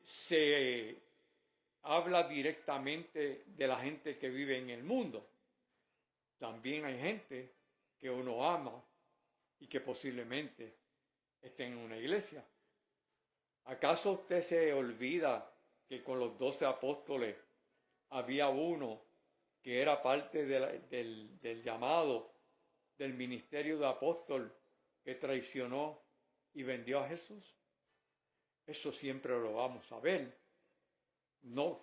se habla directamente de la gente que vive en el mundo, también hay gente que uno ama y que posiblemente esté en una iglesia. ¿Acaso usted se olvida que con los 12 apóstoles había uno que era parte del llamado del ministerio de apóstol, que traicionó y vendió a Jesús? Eso siempre lo vamos a ver. No,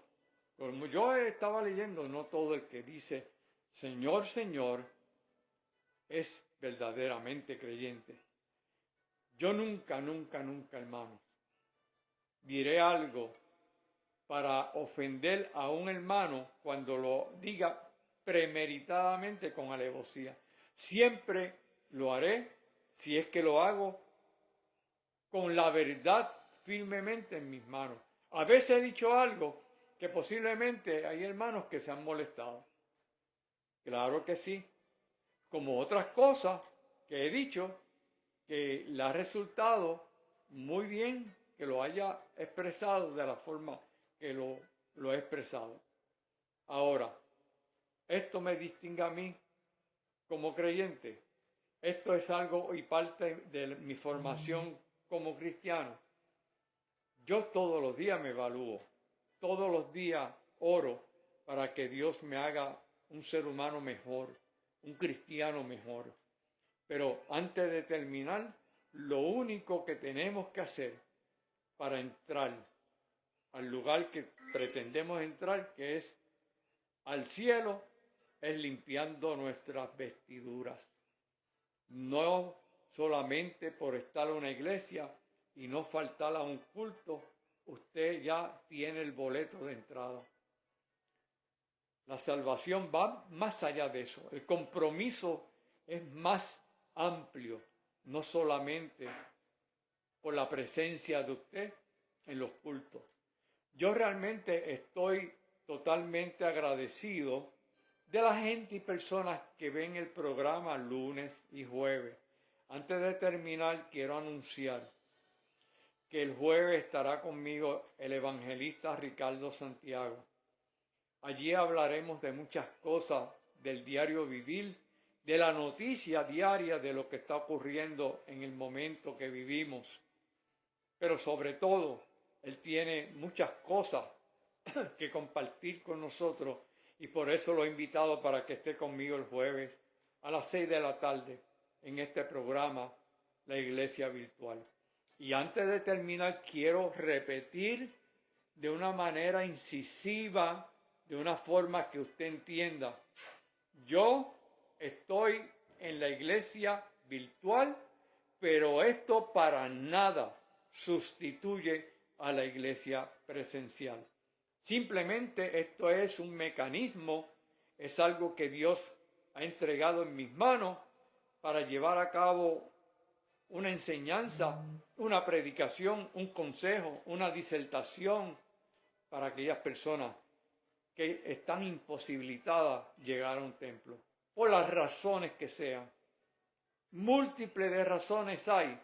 como yo estaba leyendo, no todo el que dice Señor, Señor es verdaderamente creyente. Yo nunca, hermanos, diré algo para ofender a un hermano cuando lo diga premeditadamente con alevosía. Siempre lo haré, si es que lo hago, con la verdad firmemente en mis manos. A veces he dicho algo que posiblemente hay hermanos que se han molestado. Claro que sí. Como otras cosas que he dicho que le ha resultado muy bien que lo haya expresado de la forma que lo he expresado. Ahora, esto me distingue a mí como creyente. Esto es algo y parte de mi formación como cristiano. Yo todos los días me evalúo, todos los días oro para que Dios me haga un ser humano mejor, un cristiano mejor. Pero antes de terminar, lo único que tenemos que hacer para entrar al lugar que pretendemos entrar, que es al cielo, es limpiando nuestras vestiduras. No solamente por estar en una iglesia y no faltar a un culto, usted ya tiene el boleto de entrada. La salvación va más allá de eso. El compromiso es más amplio, no solamente por la presencia de usted en los cultos. Yo realmente estoy totalmente agradecido de la gente y personas que ven el programa lunes y jueves. Antes de terminar, quiero anunciar que el jueves estará conmigo el evangelista Ricardo Santiago. Allí hablaremos de muchas cosas del diario vivir, de la noticia diaria de lo que está ocurriendo en el momento que vivimos. Pero sobre todo, él tiene muchas cosas que compartir con nosotros y por eso lo he invitado para que esté conmigo el jueves a las 6 de la tarde en este programa, La Iglesia Virtual. Y antes de terminar, quiero repetir de una manera incisiva, de una forma que usted entienda. Yo estoy en la iglesia virtual, pero esto para nada sustituye a la iglesia presencial. Simplemente esto es un mecanismo, es algo que Dios ha entregado en mis manos para llevar a cabo una enseñanza, una predicación, un consejo, una disertación para aquellas personas que están imposibilitadas llegar a un templo, por las razones que sean. Múltiples de razones hay,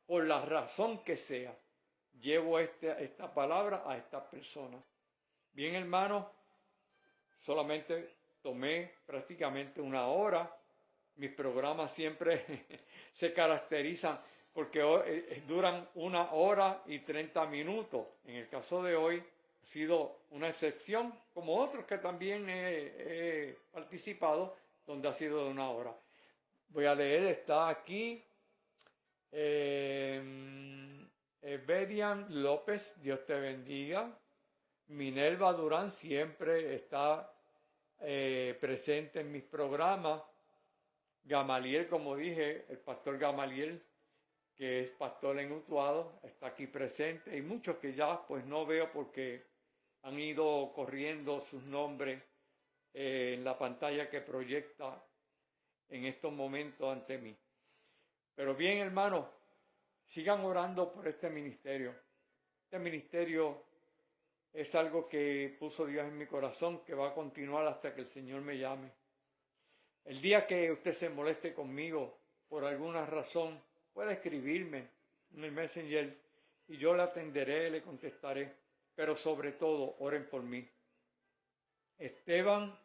por la razón que sea. Llevo esta palabra a estas personas. Bien, hermanos, solamente tomé prácticamente una hora. Mis programas siempre se caracterizan porque duran 1 hora y 30 minutos. En el caso de hoy ha sido una excepción, como otros que también he participado, donde ha sido de 1 hora. Voy a leer, está aquí Bedian López, Dios te bendiga. Minerva Durán siempre está presente en mis programas. Gamaliel, como dije, el pastor Gamaliel, que es pastor en Utuado, está aquí presente. Y muchos que ya pues no veo porque han ido corriendo sus nombres en la pantalla que proyecta en estos momentos ante mí. Pero bien, hermanos, sigan orando por este ministerio. Este ministerio es algo que puso Dios en mi corazón, que va a continuar hasta que el Señor me llame. El día que usted se moleste conmigo por alguna razón, puede escribirme en el Messenger y yo le atenderé, le contestaré. Pero sobre todo, oren por mí. Evadian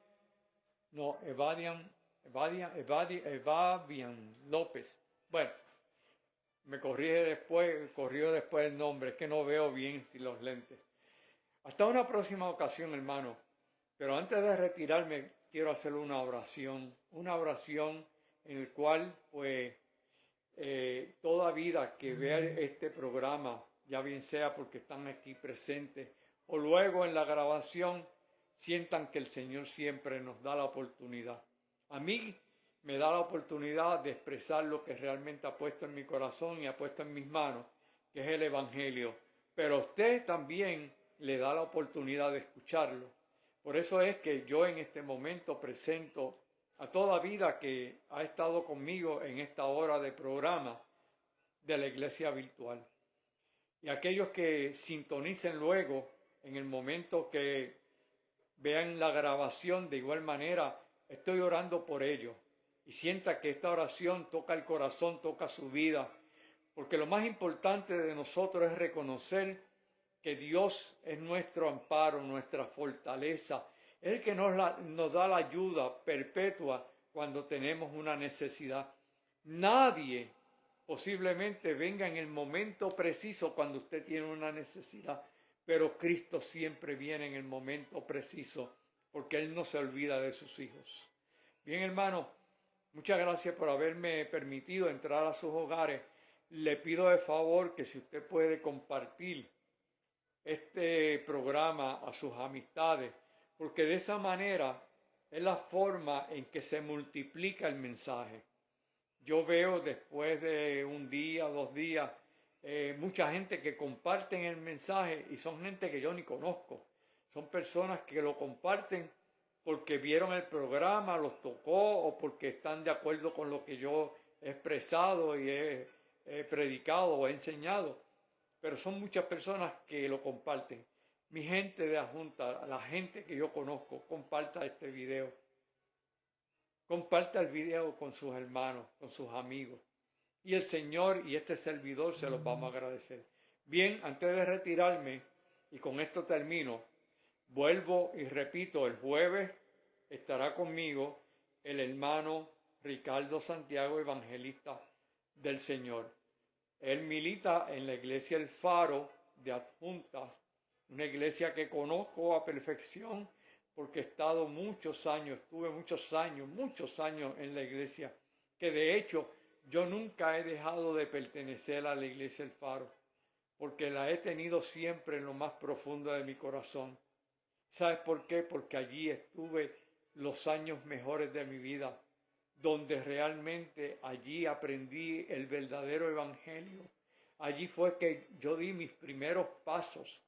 López. Bueno, me corrió después el nombre, es que no veo bien sin los lentes. Hasta una próxima ocasión, hermano. Pero antes de retirarme, quiero hacer una oración en la cual, pues, toda vida que vea este programa, ya bien sea porque están aquí presentes o luego en la grabación, sientan que el Señor siempre nos da la oportunidad. A mí me da la oportunidad de expresar lo que realmente ha puesto en mi corazón y ha puesto en mis manos, que es el Evangelio. Pero a usted también le da la oportunidad de escucharlo. Por eso es que yo en este momento presento a toda vida que ha estado conmigo en esta hora de programa de la iglesia virtual. Y aquellos que sintonicen luego, en el momento que vean la grabación, de igual manera, estoy orando por ellos. Y sienta que esta oración toca el corazón, toca su vida. Porque lo más importante de nosotros es reconocer que Dios es nuestro amparo, nuestra fortaleza. Es el que nos da la ayuda perpetua cuando tenemos una necesidad. Nadie posiblemente venga en el momento preciso cuando usted tiene una necesidad, pero Cristo siempre viene en el momento preciso porque Él no se olvida de sus hijos. Bien, hermano, muchas gracias por haberme permitido entrar a sus hogares. Le pido de favor que si usted puede compartir este programa a sus amistades, porque de esa manera es la forma en que se multiplica el mensaje. Yo veo después de un día, 2 días, mucha gente que comparten el mensaje y son gente que yo ni conozco. Son personas que lo comparten porque vieron el programa, los tocó o porque están de acuerdo con lo que yo he expresado y he predicado o he enseñado. Pero son muchas personas que lo comparten. Mi gente de la Junta, la gente que yo conozco, comparta este video. Comparta el video con sus hermanos, con sus amigos. Y el Señor y este servidor se los vamos a agradecer. Bien, antes de retirarme, y con esto termino, vuelvo y repito, el jueves estará conmigo el hermano Ricardo Santiago, evangelista del Señor. Él milita en la iglesia El Faro de Adjuntas, una iglesia que conozco a perfección porque he estado muchos años, estuve muchos años en la iglesia, que de hecho yo nunca he dejado de pertenecer a la iglesia El Faro, porque la he tenido siempre en lo más profundo de mi corazón. ¿Sabes por qué? Porque allí estuve los años mejores de mi vida, donde realmente allí aprendí el verdadero evangelio. Allí fue que yo di mis primeros pasos,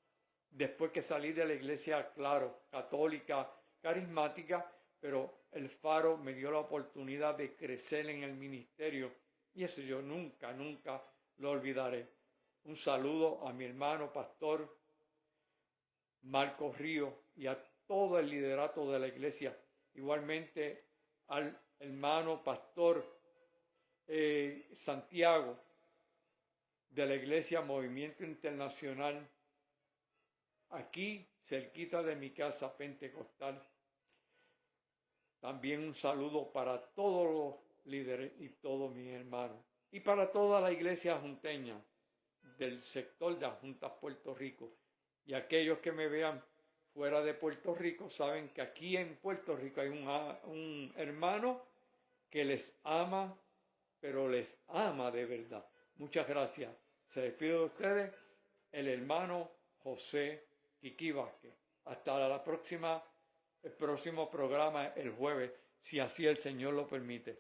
después que salí de la iglesia, claro, católica, carismática, pero el Faro me dio la oportunidad de crecer en el ministerio y eso yo nunca lo olvidaré. Un saludo a mi hermano pastor Marcos Río y a todo el liderato de la iglesia, igualmente al hermano pastor Santiago de la iglesia Movimiento Internacional, aquí cerquita de mi casa pentecostal. También un saludo para todos los líderes y todos mis hermanos. Y para toda la iglesia junteña del sector de Adjuntas Puerto Rico. Y aquellos que me vean fuera de Puerto Rico saben que aquí en Puerto Rico hay un hermano que les ama, pero les ama de verdad. Muchas gracias. Se despide de ustedes el hermano José Quiquí Vázquez. Hasta el próximo programa el jueves, si así el Señor lo permite.